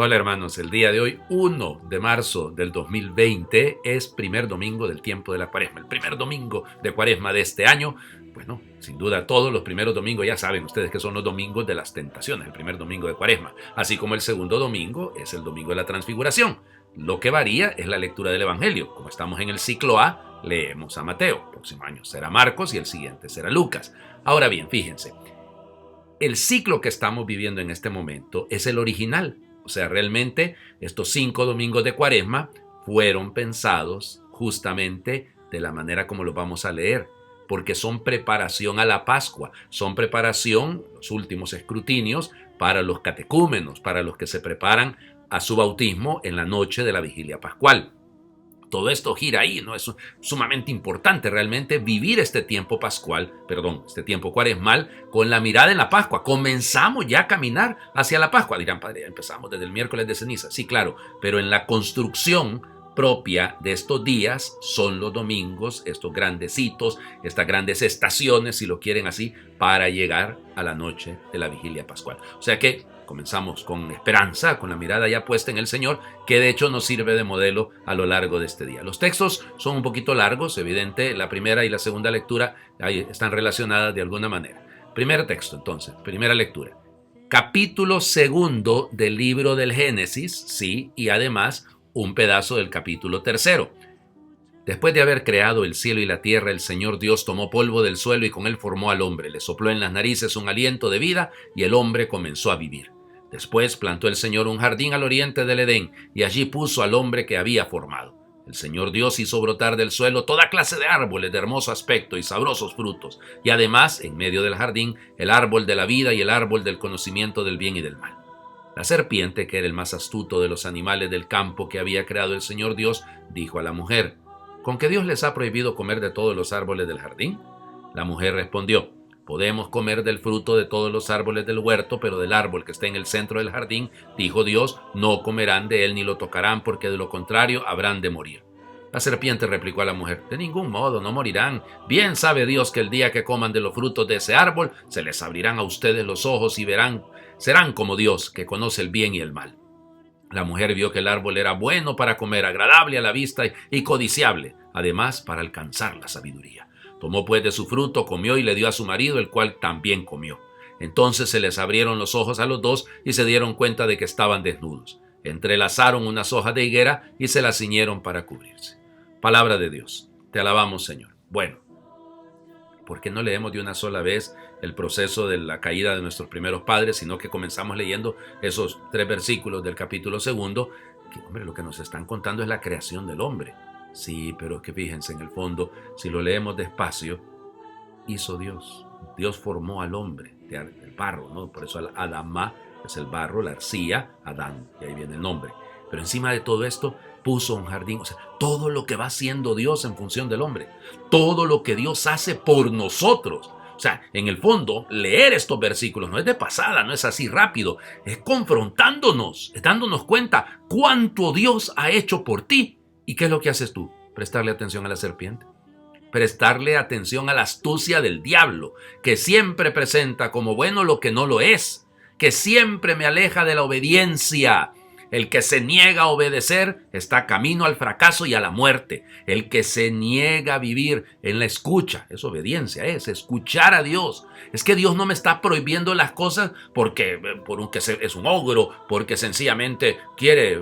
Hola hermanos, el día de hoy, 1 de marzo del 2020, es primer domingo del tiempo de la Cuaresma, el primer domingo de Cuaresma de este año. Bueno, sin duda todos los primeros domingos ya saben ustedes que son los domingos de las tentaciones, el primer domingo de Cuaresma, así como el segundo domingo es el domingo de la Transfiguración. Lo que varía es la lectura del Evangelio. Como estamos en el ciclo A, leemos a Mateo, el próximo año será Marcos y el siguiente será Lucas. Ahora bien, fíjense, el ciclo que estamos viviendo en este momento es el original. O sea, realmente estos 5 domingos de Cuaresma fueron pensados justamente de la manera como los vamos a leer, porque son preparación a la Pascua, son preparación, los últimos escrutinios, para los catecúmenos, para los que se preparan a su bautismo en la noche de la vigilia pascual. Todo esto gira ahí, ¿no? Es sumamente importante realmente vivir este tiempo pascual, este tiempo cuaresmal, con la mirada en la Pascua. Comenzamos ya a caminar hacia la Pascua. Dirán, padre, empezamos desde el miércoles de ceniza. Sí, claro, pero en la construcción propia de estos días son los domingos, estos grandecitos, estas grandes estaciones, si lo quieren así, para llegar a la noche de la vigilia pascual. O sea que comenzamos con esperanza, con la mirada ya puesta en el Señor, que de hecho nos sirve de modelo a lo largo de este día. Los textos son un poquito largos, evidente, la primera y la segunda lectura ahí están relacionadas de alguna manera. Primer texto entonces, primera lectura. Capítulo segundo del libro del Génesis, sí, y además un pedazo del capítulo tercero. Después de haber creado el cielo y la tierra, el Señor Dios tomó polvo del suelo y con él formó al hombre. Le sopló en las narices un aliento de vida y el hombre comenzó a vivir. Después plantó el Señor un jardín al oriente del Edén y allí puso al hombre que había formado. El Señor Dios hizo brotar del suelo toda clase de árboles de hermoso aspecto y sabrosos frutos, y además, en medio del jardín, el árbol de la vida y el árbol del conocimiento del bien y del mal. La serpiente, que era el más astuto de los animales del campo que había creado el Señor Dios, dijo a la mujer: ¿con qué Dios les ha prohibido comer de todos los árboles del jardín? La mujer respondió: podemos comer del fruto de todos los árboles del huerto, pero del árbol que está en el centro del jardín, dijo Dios, no comerán de él ni lo tocarán, porque de lo contrario habrán de morir. La serpiente replicó a la mujer: de ningún modo, no morirán. Bien sabe Dios que el día que coman de los frutos de ese árbol, se les abrirán a ustedes los ojos y serán como Dios, que conoce el bien y el mal. La mujer vio que el árbol era bueno para comer, agradable a la vista y codiciable, además para alcanzar la sabiduría. Tomó pues de su fruto, comió y le dio a su marido, el cual también comió. Entonces se les abrieron los ojos a los dos y se dieron cuenta de que estaban desnudos. Entrelazaron unas hojas de higuera y se las ciñeron para cubrirse. Palabra de Dios. Te alabamos, Señor. Bueno, ¿por qué no leemos de una sola vez el proceso de la caída de nuestros primeros padres, sino que comenzamos leyendo esos 3 versículos del capítulo segundo? Que, hombre, lo que nos están contando es la creación del hombre. Sí, pero es que fíjense, en el fondo, si lo leemos despacio, hizo Dios. Dios formó al hombre del barro, ¿no? Por eso Adamá es el barro, la arcilla, Adán, y ahí viene el nombre. Pero encima de todo esto, puso un jardín, o sea, todo lo que va haciendo Dios en función del hombre, todo lo que Dios hace por nosotros. O sea, en el fondo, leer estos versículos no es de pasada, no es así rápido, es confrontándonos, es dándonos cuenta cuánto Dios ha hecho por ti. ¿Y qué es lo que haces tú? Prestarle atención a la serpiente, prestarle atención a la astucia del diablo, que siempre presenta como bueno lo que no lo es, que siempre me aleja de la obediencia. El que se niega a obedecer está camino al fracaso y a la muerte. El que se niega a vivir en la escucha, es obediencia, es escuchar a Dios. Es que Dios no me está prohibiendo las cosas porque es un ogro, porque sencillamente quiere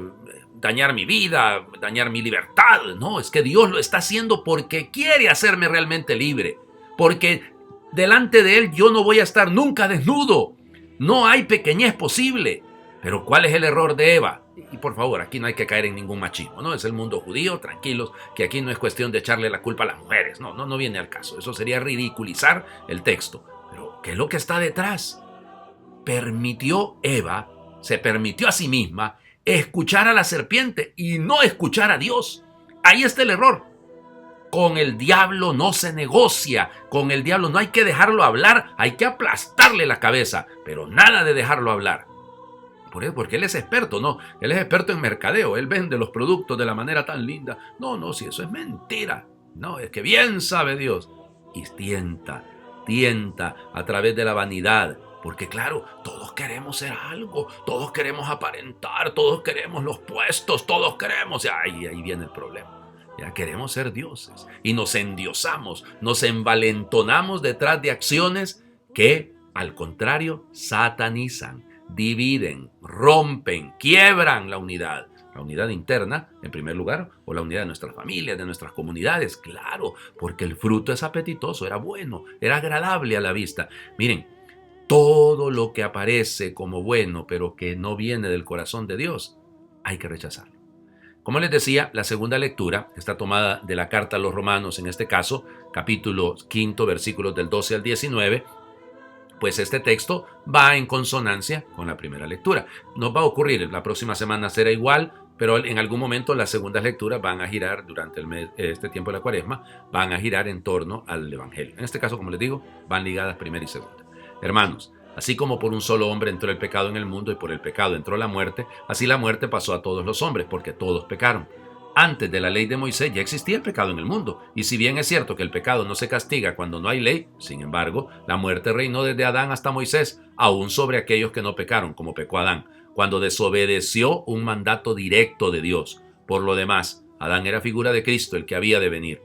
dañar mi vida, dañar mi libertad. No, es que Dios lo está haciendo porque quiere hacerme realmente libre. Porque delante de Él yo no voy a estar nunca desnudo. No hay pequeñez posible. Pero ¿cuál es el error de Eva? Y por favor, aquí no hay que caer en ningún machismo, ¿no? Es el mundo judío, tranquilos, que aquí no es cuestión de echarle la culpa a las mujeres. No viene al caso. Eso sería ridiculizar el texto. Pero ¿qué es lo que está detrás? Eva se permitió a sí misma escuchar a la serpiente y no escuchar a Dios. Ahí está el error. Con el diablo no se negocia, con el diablo no hay que dejarlo hablar, hay que aplastarle la cabeza, pero nada de dejarlo hablar. Porque él es experto, ¿no? Él es experto en mercadeo, él vende los productos de la manera tan linda. No, si eso es mentira. No, es que bien sabe Dios. Y tienta a través de la vanidad, Porque claro, todos queremos ser algo, todos queremos aparentar, todos queremos los puestos, todos queremos, y ahí viene el problema. Ya queremos ser dioses y nos endiosamos, nos envalentonamos detrás de acciones que, al contrario, satanizan, dividen, rompen, quiebran la unidad. La unidad interna, en primer lugar, o la unidad de nuestras familias, de nuestras comunidades, claro, porque el fruto es apetitoso, era bueno, era agradable a la vista. Miren, todo lo que aparece como bueno, pero que no viene del corazón de Dios, hay que rechazarlo. Como les decía, la segunda lectura está tomada de la carta a los Romanos, en este caso, capítulo 5, versículos del 12 al 19, pues este texto va en consonancia con la primera lectura. Nos va a ocurrir, la próxima semana será igual, pero en algún momento las segundas lecturas van a girar durante este tiempo de la Cuaresma, van a girar en torno al Evangelio. En este caso, como les digo, van ligadas primera y segunda. Hermanos, así como por un solo hombre entró el pecado en el mundo y por el pecado entró la muerte, así la muerte pasó a todos los hombres, porque todos pecaron. Antes de la ley de Moisés ya existía el pecado en el mundo, y si bien es cierto que el pecado no se castiga cuando no hay ley, sin embargo, la muerte reinó desde Adán hasta Moisés, aún sobre aquellos que no pecaron, como pecó Adán, cuando desobedeció un mandato directo de Dios. Por lo demás, Adán era figura de Cristo, el que había de venir.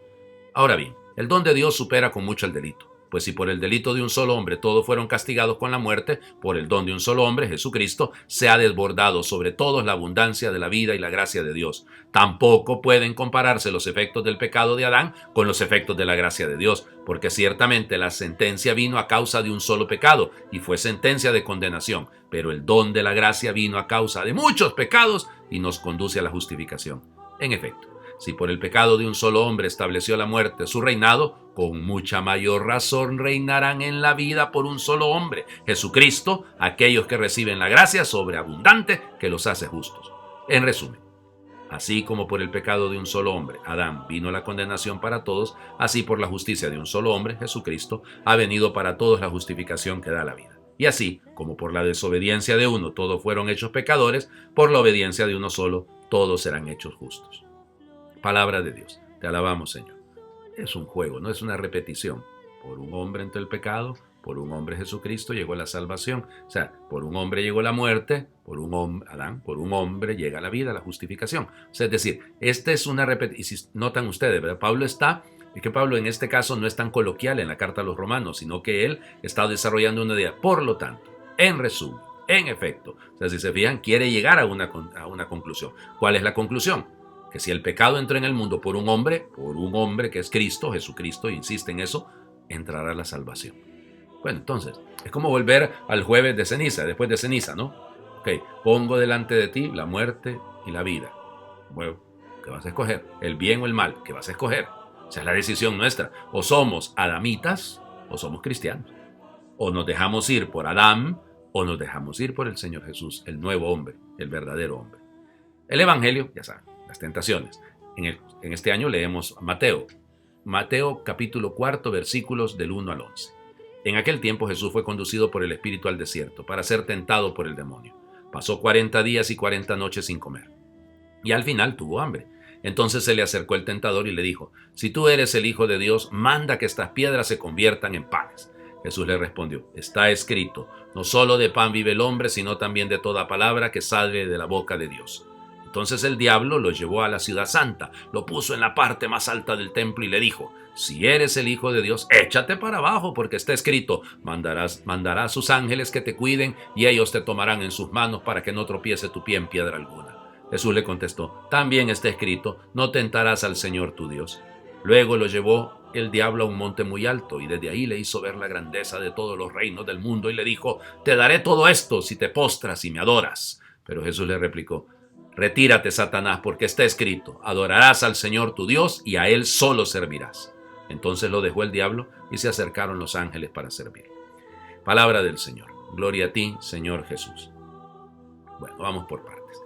Ahora bien, el don de Dios supera con mucho el delito. Pues si por el delito de un solo hombre todos fueron castigados con la muerte, por el don de un solo hombre, Jesucristo, se ha desbordado sobre todos la abundancia de la vida y la gracia de Dios. Tampoco pueden compararse los efectos del pecado de Adán con los efectos de la gracia de Dios, porque ciertamente la sentencia vino a causa de un solo pecado, y fue sentencia de condenación, pero el don de la gracia vino a causa de muchos pecados y nos conduce a la justificación. En efecto, si por el pecado de un solo hombre estableció la muerte su reinado, con mucha mayor razón reinarán en la vida por un solo hombre, Jesucristo, aquellos que reciben la gracia sobreabundante que los hace justos. En resumen, así como por el pecado de un solo hombre, Adán, vino la condenación para todos, así por la justicia de un solo hombre, Jesucristo, ha venido para todos la justificación que da la vida. Y así, como por la desobediencia de uno todos fueron hechos pecadores, por la obediencia de uno solo todos serán hechos justos. Palabra de Dios. Te alabamos, Señor. Es un juego, no es una repetición. Por un hombre entró el pecado, por un hombre Jesucristo llegó la salvación. O sea, por un hombre llegó la muerte, por un hombre, Adán, por un hombre llega la vida, la justificación. O sea, es decir, esta es una repetición. Y si notan ustedes, ¿verdad? Pablo en este caso no es tan coloquial en la carta a los Romanos, sino que él está desarrollando una idea. Por lo tanto, en resumen, en efecto, o sea, si se fijan, quiere llegar a una conclusión. ¿Cuál es la conclusión? Que si el pecado entró en el mundo por un hombre que es Cristo, Jesucristo, insiste en eso, entrará la salvación. Bueno, entonces, es como volver al jueves de ceniza, después de ceniza, ¿no? Ok, pongo delante de ti la muerte y la vida. Bueno, ¿qué vas a escoger? ¿El bien o el mal? ¿Qué vas a escoger? O sea, es la decisión nuestra. O somos adamitas o somos cristianos. O nos dejamos ir por Adán o nos dejamos ir por el Señor Jesús, el nuevo hombre, el verdadero hombre. El Evangelio, ya saben, las tentaciones. En este año leemos Mateo capítulo 4, versículos del 1 al 11. En aquel tiempo Jesús fue conducido por el Espíritu al desierto para ser tentado por el demonio. Pasó 40 días y 40 noches sin comer. Y al final tuvo hambre. Entonces se le acercó el tentador y le dijo: si tú eres el Hijo de Dios, manda que estas piedras se conviertan en panes. Jesús le respondió: está escrito, no solo de pan vive el hombre, sino también de toda palabra que sale de la boca de Dios. Entonces el diablo lo llevó a la ciudad santa, lo puso en la parte más alta del templo y le dijo: si eres el Hijo de Dios, échate para abajo, porque está escrito, mandará a sus ángeles que te cuiden y ellos te tomarán en sus manos para que no tropiece tu pie en piedra alguna. Jesús le contestó: también está escrito, no tentarás al Señor tu Dios. Luego lo llevó el diablo a un monte muy alto y desde ahí le hizo ver la grandeza de todos los reinos del mundo y le dijo: te daré todo esto si te postras y me adoras. Pero Jesús le replicó: retírate, Satanás, porque está escrito, adorarás al Señor tu Dios y a Él solo servirás. Entonces lo dejó el diablo y se acercaron los ángeles para servir. Palabra del Señor. Gloria a ti, Señor Jesús. Bueno, vamos por partes.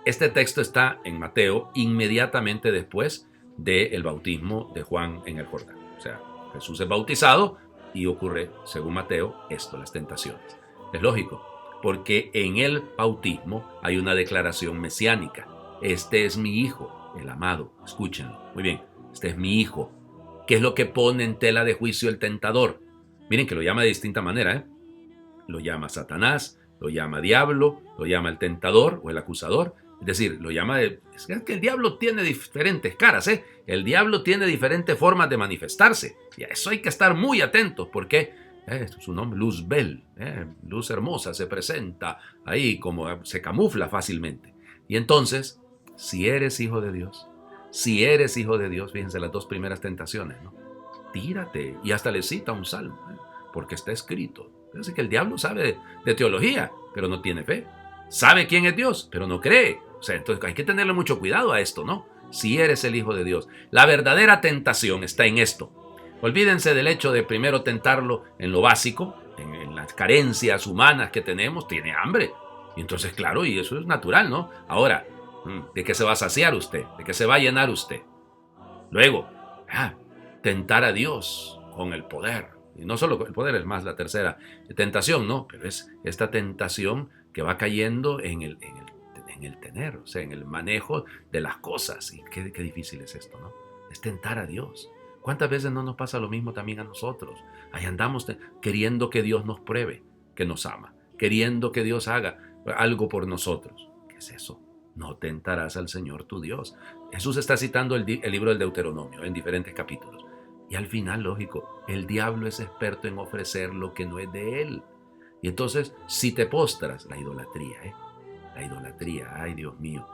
Este texto está en Mateo inmediatamente después del bautismo de Juan en el Jordán. O sea, Jesús es bautizado y ocurre, según Mateo, esto, las tentaciones. Es lógico, porque en el bautismo hay una declaración mesiánica. Este es mi hijo, el amado. Escúchenlo. Muy bien, este es mi hijo. ¿Qué es lo que pone en tela de juicio el tentador? Miren que lo llama de distinta manera, lo llama Satanás, lo llama diablo, lo llama el tentador o el acusador. Es decir, lo llama es que el diablo tiene diferentes caras, ¿eh? El diablo tiene diferentes formas de manifestarse. Y a eso hay que estar muy atentos porque su nombre, Luzbel, luz hermosa, se presenta ahí como se camufla fácilmente. Y entonces, si eres hijo de Dios, fíjense las dos primeras tentaciones, ¿no? Tírate. Y hasta le cita un salmo, porque está escrito. Es que el diablo sabe de teología, pero no tiene fe. Sabe quién es Dios, pero no cree. O sea, entonces hay que tenerle mucho cuidado a esto, ¿no? Si eres el hijo de Dios. La verdadera tentación está en esto. Olvídense del hecho de primero tentarlo en lo básico, en las carencias humanas que tenemos. Tiene hambre. Y entonces, claro, y eso es natural, ¿no? Ahora, ¿de qué se va a saciar usted? ¿De qué se va a llenar usted? Luego, tentar a Dios con el poder. Y no solo el poder, es más la tercera tentación, ¿no? Pero es esta tentación que va cayendo en el tener, o sea, en el manejo de las cosas. Y qué difícil es esto, ¿no? Es tentar a Dios. ¿Cuántas veces no nos pasa lo mismo también a nosotros? Ahí andamos queriendo que Dios nos pruebe que nos ama, queriendo que Dios haga algo por nosotros. ¿Qué es eso? No tentarás al Señor tu Dios. Jesús está citando el libro del Deuteronomio en diferentes capítulos. Y al final, lógico, el diablo es experto en ofrecer lo que no es de él. Y entonces, si te postras, la idolatría, ay Dios mío,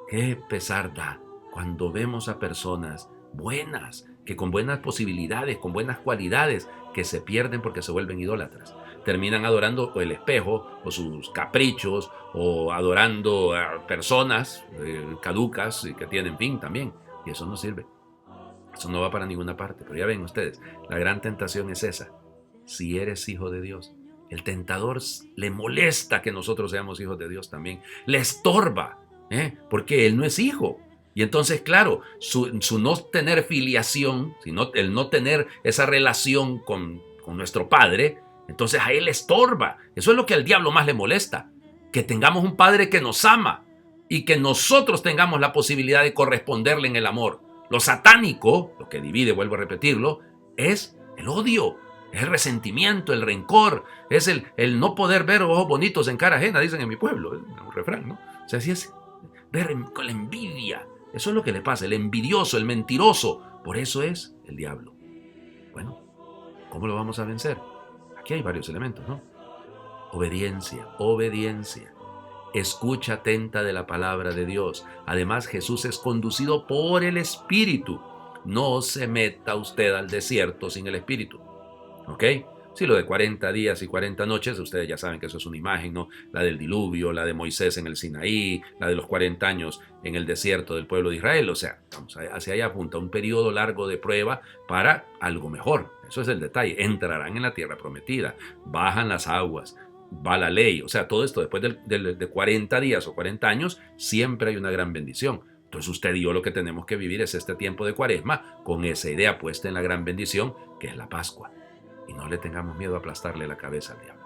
qué pesar da cuando vemos a personas buenas, que con buenas posibilidades, con buenas cualidades, que se pierden porque se vuelven idólatras. Terminan adorando o el espejo, o sus caprichos, o adorando a personas caducas y que tienen fin también. Y eso no sirve. Eso no va para ninguna parte. Pero ya ven ustedes, la gran tentación es esa. Si eres hijo de Dios, el tentador le molesta que nosotros seamos hijos de Dios también. Le estorba, porque él no es hijo. Y entonces, claro, su no tener filiación, el no tener esa relación con nuestro Padre, entonces a él le estorba. Eso es lo que al diablo más le molesta. Que tengamos un Padre que nos ama y que nosotros tengamos la posibilidad de corresponderle en el amor. Lo satánico, lo que divide, vuelvo a repetirlo, es el odio, es el resentimiento, el rencor, es el no poder ver ojos bonitos en cara ajena, dicen en mi pueblo, es un refrán, ¿no? O sea, así es, ver con la envidia. Eso es lo que le pasa, el envidioso, el mentiroso. Por eso es el diablo. Bueno, ¿cómo lo vamos a vencer? Aquí hay varios elementos, ¿no? Obediencia. Escucha atenta de la palabra de Dios. Además, Jesús es conducido por el Espíritu. No se meta usted al desierto sin el Espíritu. ¿Ok? Sí, lo de 40 días y 40 noches, ustedes ya saben que eso es una imagen, ¿no? La del diluvio, la de Moisés en el Sinaí, la de los 40 años en el desierto del pueblo de Israel. O sea, vamos, hacia allá apunta un periodo largo de prueba para algo mejor. Eso es el detalle. Entrarán en la tierra prometida, bajan las aguas, va la ley. O sea, todo esto después de 40 días o 40 años, siempre hay una gran bendición. Entonces usted y yo lo que tenemos que vivir es este tiempo de Cuaresma con esa idea puesta en la gran bendición que es la Pascua. Y no le tengamos miedo a aplastarle la cabeza al diablo.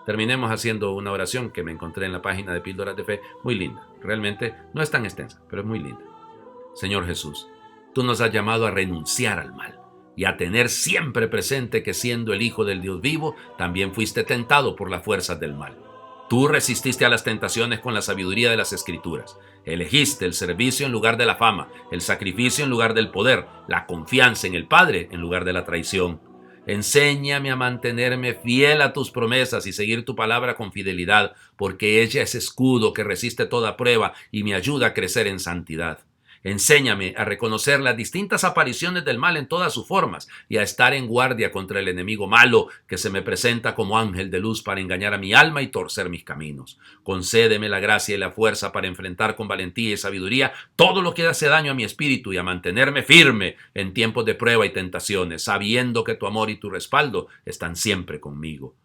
Terminemos haciendo una oración que me encontré en la página de Píldoras de Fe, muy linda. Realmente no es tan extensa, pero es muy linda. Señor Jesús, tú nos has llamado a renunciar al mal y a tener siempre presente que siendo el Hijo del Dios vivo, también fuiste tentado por las fuerzas del mal. Tú resististe a las tentaciones con la sabiduría de las Escrituras. Elegiste el servicio en lugar de la fama, el sacrificio en lugar del poder, la confianza en el Padre en lugar de la traición. Enséñame a mantenerme fiel a tus promesas y seguir tu palabra con fidelidad, porque ella es escudo que resiste toda prueba y me ayuda a crecer en santidad. Enséñame a reconocer las distintas apariciones del mal en todas sus formas y a estar en guardia contra el enemigo malo que se me presenta como ángel de luz para engañar a mi alma y torcer mis caminos. Concédeme la gracia y la fuerza para enfrentar con valentía y sabiduría todo lo que hace daño a mi espíritu y a mantenerme firme en tiempos de prueba y tentaciones, sabiendo que tu amor y tu respaldo están siempre conmigo.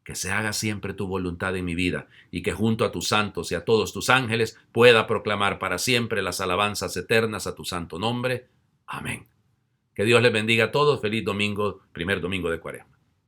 Que se haga siempre tu voluntad en mi vida y que junto a tus santos y a todos tus ángeles pueda proclamar para siempre las alabanzas eternas a tu santo nombre. Amén. Que Dios les bendiga a todos. Feliz domingo, primer domingo de Cuaresma.